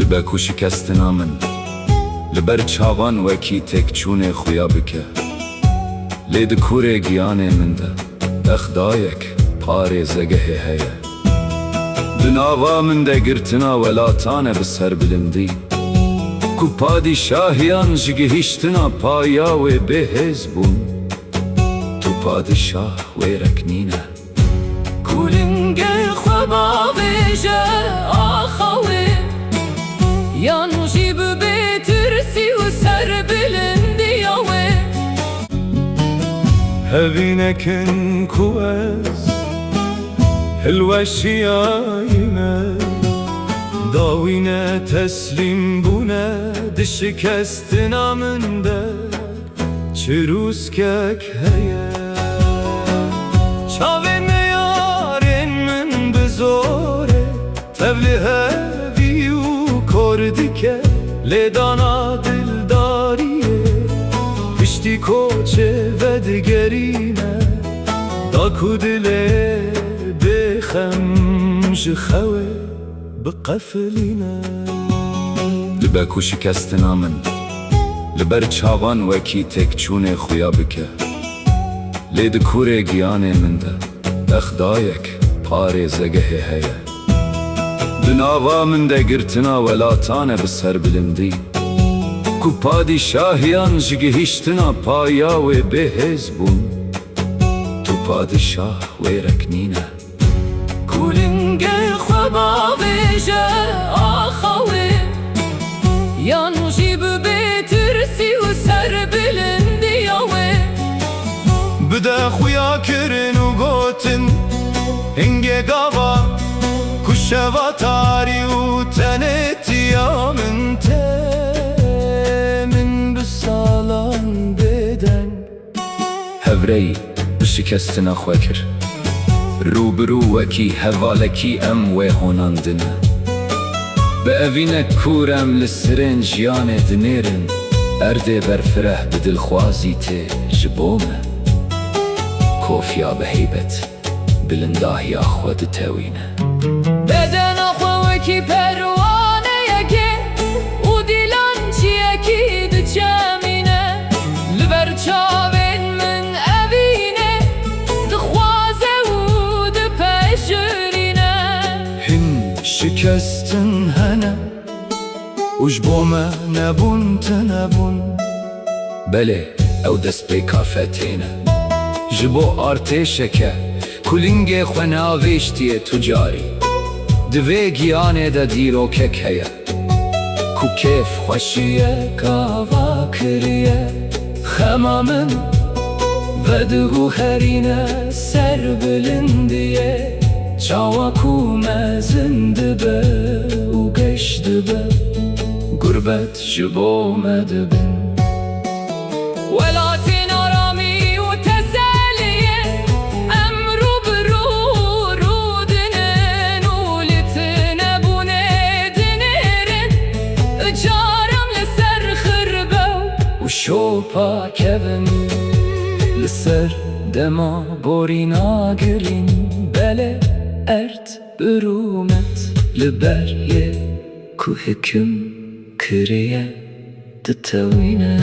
Dibek û şikestina min li ber çavan wekî têkçûnê xuya bike. Lê di kurê giyanê min de exdayek parê zegehê heye. Di nava min de girtina welatan e bi serbilindî, ku padîşahiyan ji gihîştina paya wê bêhêz bûn. Tu padîşah wêrek nîne. Kulingê xwe bavêje axa wê, yan jî bi bêtirsî û serbilindiya wê. Hevînekin ku ez hilweşiyayî me, dawîne teslîm bûne di şikestina min de çirûskek heye. Çavên me yarên min bi zorê tevlî hevî û kor dike. Lêdana dildariyê piştî koçê vedigerîne, da ku dilê bêxem ji xewê biqefilîne. Dibek û şikestina min li ber çavan wekî têkçûnê xuya bike. Lê di kurê giyanê min de exdayek parê zegehê heye. Di nava min de girtina welatan e bi serbilindî, ku padîşahiyan ji gihîştina paya wê bêhêz bûn. Tu padîşah wêrek nîne. Kulingê xwe bavêje axa wê, yan jî bi bêtirsî û serbilindiya wê. Bide xuya kirin û gotin hingê gava, ku şeva tarî û tenêtiya min tê. Min bi salan bêden hevreyî bi şikestina xwe kir. Rûbirû wekî hevalekî em wê honandine. Bi evînek kûr em li sirên jiyanê dinêrin, erdê berfireh bi dilxwazî tê ji bo me. Kofiya bi heybet bilindahiya xwe ditewîne. Bedena xwe wekî perwaneyekê û dîlan çiyekî diçemîne. Li ber çavên min evîne dixwaze û dipeşirîne. Hin şikestin hene û ji bo me nebûn tinebûn. Belê ew destpêka fethêne ji bo artêşeke kulingê xwe navêştiye tu carî. Di vê giyanê de dîrokek heye, ku kêf xweşiye gava kiriye. Xema min vediguherîne serbilindiye, çawa ku mezin dibe û geş dibe, gurbet ji bo me dibin. Welatên aramî û teseliye, em rûbirû rûdinin û li tinebûnê dinêrin. Carem li ser xirbew û şopa kevin li ser dema borîna girîn. Belê erd birûmet li ber yê ku hikm kiriye ditewîne.